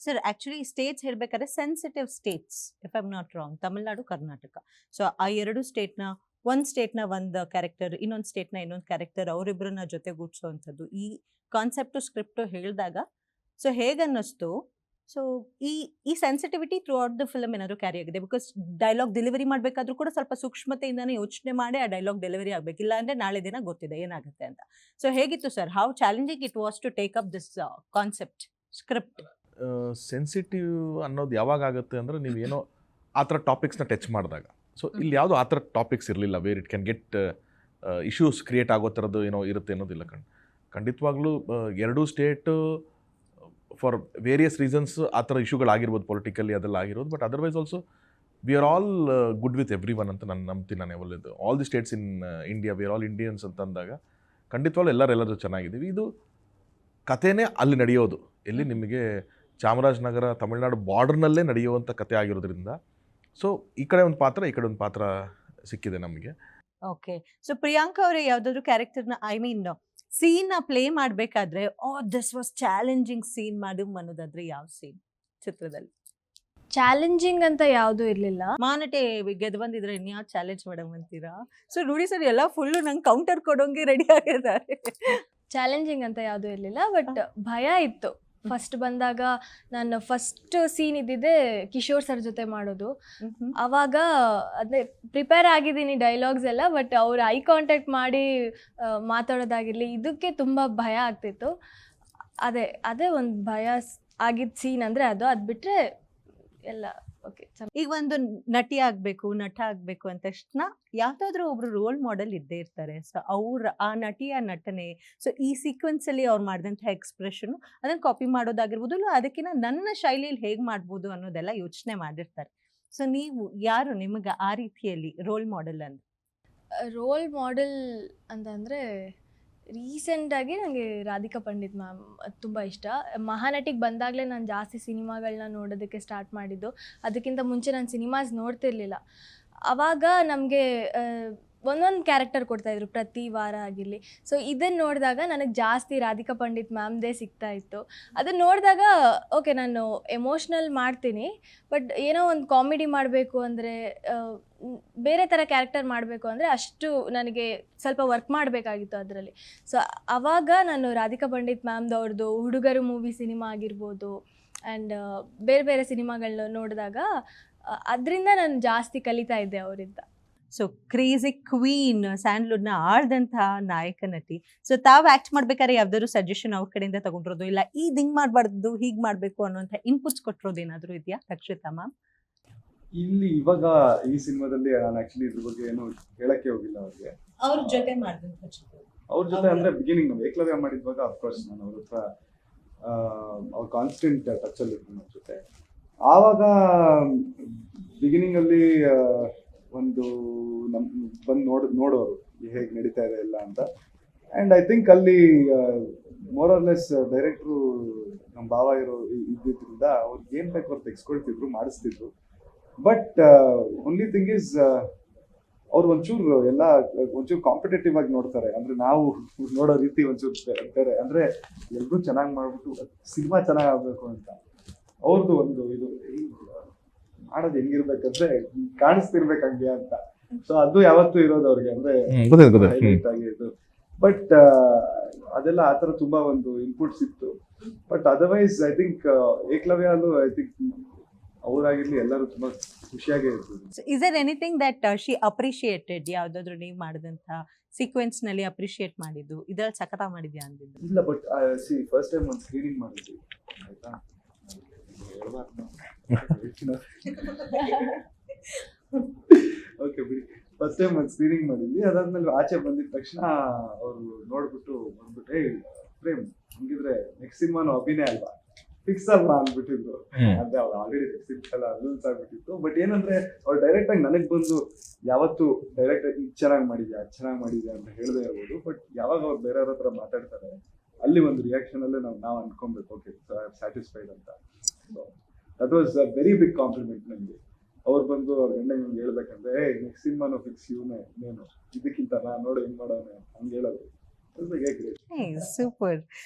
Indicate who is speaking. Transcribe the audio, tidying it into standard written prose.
Speaker 1: Sir actually States ಹೇಳ್ಬೇಕಾದ್ರೆ sensitive States if I am not wrong, Tamil Nadu Karnataka. So ಆ ಎರಡು ಸ್ಟೇಟ್ನ, ಒಂದು ಸ್ಟೇಟ್ನ ಒಂದು ಕ್ಯಾರೆಕ್ಟರ್, ಇನ್ನೊಂದು ಸ್ಟೇಟ್ನ ಇನ್ನೊಂದು ಕ್ಯಾರೆಕ್ಟರ್, ಅವರಿಬ್ಬರನ್ನ ಜೊತೆಗೂಡಿಸುವಂಥದ್ದು ಈ ಕಾನ್ಸೆಪ್ಟು ಸ್ಕ್ರಿಪ್ಟು ಹೇಳಿದಾಗ ಸೊ ಹೇಗನ್ನಿಸ್ತು? ಸೊ ಈ ಈ sensitivity through out the film ಏನಾದ್ರು ಕ್ಯಾರಿ ಆಗಿದೆ? ಬಿಕಾಸ್ ಡೈಲಾಗ್ ಡೆಲಿವರಿ ಮಾಡಬೇಕಾದ್ರೂ ಕೂಡ ಸ್ವಲ್ಪ ಸೂಕ್ಷ್ಮತೆಯಿಂದಾನೇ ಯೋಚನೆ ಮಾಡಿ ಆ ಡೈಲಾಗ್ ಡೆಲಿವರಿ ಆಗಬೇಕು, ಇಲ್ಲ ಅಂದರೆ ನಾಳೆ ದಿನ ಗೊತ್ತಿದೆ ಏನಾಗುತ್ತೆ ಅಂತ. ಸೊ ಹೇಗಿತ್ತು sir? How challenging it was to take up this concept script?
Speaker 2: Sensitive ಅನ್ನೋದು ಯಾವಾಗ ಆಗುತ್ತೆ ಅಂದರೆ ನೀವೇನೋ ಆ ಥರ ಟಾಪಿಕ್ಸ್ನ ಟಚ್ ಮಾಡಿದಾಗ. ಸೊ ಇಲ್ಲಿ ಯಾವುದೋ ಆ ಥರ ಟಾಪಿಕ್ಸ್ ಇರಲಿಲ್ಲ where it can get issues create ಆಗೋ ಥರದ್ದು ಏನೋ ಇರುತ್ತೆ ಅನ್ನೋದಿಲ್ಲ. ಖಂಡಿತವಾಗ್ಲೂ ಎರಡೂ ಸ್ಟೇಟು ಫಾರ್ ವೇರಿಯಸ್ ರೀಸನ್ಸ್ ಆ ಥರ ಇಶ್ಯೂಗಳಾಗಿರ್ಬೋದು, ಪೊಲಿಟಿಕಲಿ ಅದೆಲ್ಲ ಆಗಿರೋದು. But otherwise also we are all good with every one ಅಂತ ನಾನು ನಂಬ್ತೀನಿ. ನಾನು ಒಳ್ಳೆಯದು all the States in India, we are all Indians ಅಂತ ಅಂದಾಗ ಖಂಡಿತವಾಗ್ಲೂ ಎಲ್ಲರೂ ಚೆನ್ನಾಗಿದ್ದೀವಿ. ಇದು ಕಥೆನೇ ಅಲ್ಲಿ ನಡೆಯೋದು, ಎಲ್ಲಿ ನಿಮಗೆ ಚಾಮರಾಜನಗರ ತಮಿಳ್ನಾಡು ಬಾರ್ಡರ್ನಲ್ಲೇ ನಡೆಯುವಂಥ ಕತೆ ಆಗಿರೋದ್ರಿಂದ ಸೊ ಈ ಕಡೆ ಒಂದು ಪಾತ್ರ, ಈ ಕಡೆ ಒಂದು ಪಾತ್ರ ಸಿಕ್ಕಿದೆ ನಮಗೆ.
Speaker 1: ಓಕೆ. ಸೊ ಪ್ರಿಯಾಂಕಾ ಅವರೇ ಯಾವುದಾದ್ರು ಕ್ಯಾರೆಕ್ಟರ್ನ, ಐ ಮೀನ್ ಸೀನ್ನ ಪ್ಲೇ ಮಾಡಬೇಕಾದ್ರೆ ದಿಸ್ ವಾಸ್ ಚಾಲೆಂಜಿಂಗ್ ಸೀನ್ ಮಾಡು ಅನ್ನೋದಾದ್ರೆ ಯಾವ ಸೀನ್ ಚಿತ್ರದಲ್ಲಿ?
Speaker 3: ಚಾಲೆಂಜಿಂಗ್ ಅಂತ ಯಾವುದೂ ಇರಲಿಲ್ಲ.
Speaker 1: ಮಾನಟೆ ಗೆದ್ದು ಬಂದಿದ್ರೆ ಇನ್ಯಾವ ಚಾಲೆಂಜ್ ಮೇಡಮ್ ಅಂತೀರಾ? ಸೊ ನೋಡಿ ಸರ್, ಎಲ್ಲ ಫುಲ್ಲು ನಂಗೆ ಕೌಂಟರ್ ಕೊಡೋಂಗೆ ರೆಡಿ ಆಗಿದ್ದಾರೆ.
Speaker 3: ಚಾಲೆಂಜಿಂಗ್ ಅಂತ ಯಾವುದೂ ಇರಲಿಲ್ಲ, ಬಟ್ ಭಯ ಇತ್ತು. ಫಸ್ಟ್ ಬಂದಾಗ ನಾನು ಫಸ್ಟ್ ಸೀನ್ ಇದ್ದಿದ್ದೆ ಕಿಶೋರ್ ಸರ್ ಜೊತೆ ಮಾಡೋದು. ಆವಾಗ ಅದೇ ಪ್ರಿಪೇರ್ ಆಗಿದ್ದೀನಿ ಡೈಲಾಗ್ಸ್ ಎಲ್ಲ, ಬಟ್ ಅವ್ರು ಐ ಕಾಂಟ್ಯಾಕ್ಟ್ ಮಾಡಿ ಮಾತಾಡೋದಾಗಿರಲಿ, ಇದಕ್ಕೆ ತುಂಬ ಭಯ ಆಗ್ತಿತ್ತು. ಅದೇ ಒಂದು ಭಯ ಆಗಿದ್ದ ಸೀನ್ ಅಂದರೆ ಅದು ಬಿಟ್ಟರೆ ಎಲ್ಲ ಓಕೆ.
Speaker 1: ಈಗ ಒಂದು ನಟಿ ಆಗಬೇಕು, ನಟ ಆಗಬೇಕು ಅಂದ ತಕ್ಷಣ ಯಾವುದಾದ್ರೂ ಒಬ್ರು ರೋಲ್ ಮಾಡೆಲ್ ಇದ್ದೇ ಇರ್ತಾರೆ. ಸೊ ಆ ನಟಿಯ ನಟನೆ, ಸೊ ಈ ಸೀಕ್ವೆನ್ಸಲ್ಲಿ ಅವ್ರು ಮಾಡಿದಂಥ ಎಕ್ಸ್ಪ್ರೆಷನ್ ಅದನ್ನು ಕಾಪಿ ಮಾಡೋದಾಗಿರ್ಬೋದು, ಇಲ್ಲ ಅದಕ್ಕಿಂತ ನನ್ನ ಶೈಲಿಯಲ್ಲಿ ಹೇಗೆ ಮಾಡ್ಬೋದು ಅನ್ನೋದೆಲ್ಲ ಯೋಚನೆ ಮಾಡಿರ್ತಾರೆ. ಸೊ ನೀವು ಯಾರು ನಿಮಗೆ ಆ ರೀತಿಯಲ್ಲಿ ರೋಲ್ ಮಾಡೆಲ್ ಅಂತ?
Speaker 3: ರೋಲ್ ಮಾಡೆಲ್ ಅಂತಂದರೆ ರೀಸೆಂಟಾಗಿ ನನಗೆ ರಾಧಿಕಾ ಪಂಡಿತ್ ಮ್ಯಾಮ್ ತುಂಬ ಇಷ್ಟ. ಮಹಾನಟಿಗೆ ಬಂದಾಗಲೇ ನಾನು ಜಾಸ್ತಿ ಸಿನಿಮಾಗಳನ್ನ ನೋಡೋದಕ್ಕೆ ಸ್ಟಾರ್ಟ್ ಮಾಡಿದ್ದು. ಅದಕ್ಕಿಂತ ಮುಂಚೆ ನಾನು ಸಿನಿಮಾಸ್ ನೋಡ್ತಿರ್ಲಿಲ್ಲ. ಆವಾಗ ನಮಗೆ ಒಂದೊಂದು ಕ್ಯಾರೆಕ್ಟರ್ ಕೊಡ್ತಾಯಿದ್ರು ಪ್ರತಿ ವಾರ ಆಗಿರಲಿ. ಸೊ ಇದನ್ನು ನೋಡಿದಾಗ ನನಗೆ ಜಾಸ್ತಿ ರಾಧಿಕಾ ಪಂಡಿತ್ ಮ್ಯಾಮ್ದೇ ಸಿಗ್ತಾಯಿತ್ತು. ಅದನ್ನು ನೋಡಿದಾಗ ಓಕೆ, ನಾನು ಎಮೋಷ್ನಲ್ ಮಾಡ್ತೀನಿ, ಬಟ್ ಏನೋ ಒಂದು ಕಾಮಿಡಿ ಮಾಡಬೇಕು ಅಂದರೆ, ಬೇರೆ ಥರ ಕ್ಯಾರೆಕ್ಟರ್ ಮಾಡಬೇಕು ಅಂದರೆ ಅಷ್ಟು ನನಗೆ ಸ್ವಲ್ಪ ವರ್ಕ್ ಮಾಡಬೇಕಾಗಿತ್ತು ಅದರಲ್ಲಿ. ಸೊ ಆವಾಗ ನಾನು ರಾಧಿಕಾ ಪಂಡಿತ್ ಮ್ಯಾಮ್ದವ್ರದ್ದು ಹುಡುಗರು ಮೂವಿ ಸಿನಿಮಾ ಆಗಿರ್ಬೋದು ಆ್ಯಂಡ್ ಬೇರೆ ಬೇರೆ ಸಿನಿಮಾಗಳನ್ನ ನೋಡಿದಾಗ ಅದರಿಂದ ನಾನು ಜಾಸ್ತಿ ಕಲಿತಾ ಇದ್ದೆ ಅವರಿಂದ.
Speaker 1: ಸೊ ಕ್ರೇಜಿ ಕ್ವೀನ್, ಸ್ಯಾಂಡ್ಲ್ವುಡ್ನ ಆಳ್ದಂತಹ ನಾಯಕ ನಟಿ. ಸೊ ತಾವು ಆ್ಯಕ್ಟ್ ಮಾಡ್ಬೇಕಾದ್ರೆ ಯಾವ್ದಾದ್ರು ಸಜೆಷನ್ ಅವ್ರ ಕಡೆಯಿಂದ ತಗೊಂಡಿರೋದು, ಇಲ್ಲ ಹಿಂಗೆ ಮಾಡಬಾರ್ದು ಹೀಗೆ ಮಾಡಬೇಕು ಅನ್ನೋಂಥ ಇನ್ಪುಟ್ಸ್ ಕೊಟ್ಟಿರೋದು ಏನಾದರೂ ಇದೆಯಾ ರಕ್ಷಿತಾ ಮ್ಯಾಮ್?
Speaker 4: ಇಲ್ಲಿ ಇವಾಗ ಈ ಸಿನಿಮಾದಲ್ಲಿ ನಾನು ಆಕ್ಚುಲಿ ಇದ್ರ ಬಗ್ಗೆ ಏನು ಹೇಳಕ್ಕೆ ಹೋಗಿಲ್ಲ ಅವ್ರಿಗೆ.
Speaker 1: ಅವ್ರ ಜೊತೆ ಮಾಡಿದಂಥ
Speaker 4: ಅವ್ರ ಜೊತೆ ಅಂದ್ರೆ ಬಿಗಿನಿಂಗ್ ನಾವು ಏಕಲವ್ಯ ಮಾಡಿದ್ವಾಗ ಅಫ್ಕೋರ್ಸ್ ನಾನು ಅವ್ರ ಹತ್ರ ಅವ್ರ ಕಾನ್ಸ್ಟೆಂಟ್ ಟಚ್ ಅಲ್ಲಿ ಇದ್ರು ನನ್ನ ಜೊತೆ. ಆವಾಗ ಬಿಗಿನಿಂಗ್ ಅಲ್ಲಿ ಒಂದು ಬಂದು ನೋಡೋರು ಹೇಗೆ ನಡೀತಾ ಇದೆ ಎಲ್ಲ ಅಂತ. ಆ್ಯಂಡ್ ಐ ಥಿಂಕ್ ಅಲ್ಲಿ ಮೋರ್ ಆರ್ ಲೆಸ್ ಡೈರೆಕ್ಟ್ರು ನಮ್ಮ ಭಾವ ಇದ್ದಿದ್ದರಿಂದ ಅವ್ರಿಗೆ ಏನು ಬೇಕು ಅವ್ರು ತೆಗೆಸ್ಕೊಳ್ತಿದ್ರು, ಮಾಡಿಸ್ತಿದ್ರು. ಬಟ್ ಓನ್ಲಿ ಥಿಂಗ್ ಈಸ್ ಅವ್ರು ಒಂಚೂರು ಕಾಂಪಿಟೇಟಿವ್ ಆಗಿ ನೋಡ್ತಾರೆ. ಅಂದ್ರೆ ನಾವು ನೋಡೋ ರೀತಿ ಒಂಚೂರು ಬೇರೆ. ಅಂದ್ರೆ ಎಲ್ರೂ ಚೆನ್ನಾಗಿ ಮಾಡ್ಬಿಟ್ಟು ಸಿನಿಮಾ ಚೆನ್ನಾಗಿ ಆಗ್ಬೇಕು ಅಂತ ಅವ್ರದ್ದು ಒಂದು ಇದು ಮಾಡೋದು ಹೆಂಗಿರ್ಬೇಕಂದ್ರೆ ಕಾಣಿಸ್ತಿರ್ಬೇಕು ಹಂಗೆ ಅಂತ. ಸೊ ಅದು ಯಾವತ್ತೂ ಇರೋದು ಅವ್ರಿಗೆ, ಅಂದ್ರೆ ಹೈಲೈಟ್ ಆಗಿ ಇದು. ಬಟ್ ಅದೆಲ್ಲ ಆ ಥರ ತುಂಬಾ ಒಂದು ಇನ್ಪುಟ್ಸ್ ಇತ್ತು. But otherwise I think Ekalavya ಅಲ್ಲೂ ಐ ಥಿಂಕ್ ಅವರಾಗಿರ್ಲಿ ಎಲ್ಲರೂ ತುಂಬಾ ಖುಷಿಯಾಗೇ ಇರ್ಬೋದು.
Speaker 1: Is there anything that she appreciated? ಯಾವ್ದಾದ್ರು ನೀವು ಮಾಡಿದಂಥ ಸೀಕ್ವೆನ್ಸ್ ನಲ್ಲಿ ಅಪ್ರಿಷಿಯೇಟ್ ಮಾಡಿದ್ದು, ಇದ್ರಲ್ಲಿ ಸಖತ ಮಾಡಿದ್ಯಾ ಅಂದಿದ್ದು?
Speaker 4: ಇಲ್ಲ, ಬಟ್ ಫಸ್ಟ್ ಟೈಮ್ ಒಂದು ಸ್ಕ್ರೀನಿಂಗ್ ಮಾಡಿದ್ವಿ, ಆಯ್ತಾ? ಓಕೆ ಬಿಡಿ. ಫಸ್ಟ್ ಟೈಮ್ ಒಂದು ಸ್ಕ್ರೀನಿಂಗ್ ಮಾಡಿದ್ವಿ. ಅದಾದ್ಮೇಲೆ ಆಚೆ ಬಂದಿದ ತಕ್ಷಣ ಅವರು ನೋಡ್ಬಿಟ್ಟು ಹೇ ಪ್ರೇಮ್, ಹಂಗಿದ್ರೆ ನೆಕ್ಸ್ಟ್ ಸಿನಿಮಾನು ಅಭಿನಯ ಅಲ್ವಾ, ಫಿಕ್ಸ್ ಅಲ್ವಾ ಅಂದ್ಬಿಟ್ಟಿದ್ರು. ಅಂದ್ರೆ ಅವ್ರು ಆಲ್ರೆಡಿ ಫಿಕ್ಸ್ ಎಲ್ಲ ರೂಲ್ಸ್ ಆಗ್ಬಿಟ್ಟಿತ್ತು. ಬಟ್ ಏನಂದ್ರೆ ಅವ್ರು ಡೈರೆಕ್ಟ್ ಆಗಿ ನನಗೆ ಬಂದು ಯಾವತ್ತು ಡೈರೆಕ್ಟ್ ಆಗಿ ಚೆನ್ನಾಗಿ ಮಾಡಿದ್ಯಾ ಅಂತ ಹೇಳದೇ ಇರ್ಬೋದು. ಬಟ್ ಯಾವಾಗ ಅವ್ರು ಬೇರೆಯವ್ರ ಹತ್ರ ಮಾತಾಡ್ತಾರೆ ಅಲ್ಲಿ ಒಂದು ರಿಯಾಕ್ಷನ್ ಅಲ್ಲೇ ನಾವು ಅನ್ಕೊಬೇಕು, ಓಕೆ ಸ್ಯಾಟಿಸ್ಫೈಡ್ ಅಂತ. So that was a very big compliment ನನಗೆ. ಅವ್ರು ಬಂದು ಅವ್ರ ಗಂಡ ನಿಮ್ಗೆ ಹೇಳ್ಬೇಕಂದ್ರೆ ನೆಕ್ಸ್ಟ್ ಸಿನಿಮಾನು ಫಿಕ್ಸ್ ಇವನೇ, ನೀನು ಇದಕ್ಕಿಂತ ನಾನು ನೋಡು ಹೆಂಗ್ ಮಾಡೋಣ ಹಂಗೆ ಹೇಳೋದು.
Speaker 1: ಸೂಪರ್.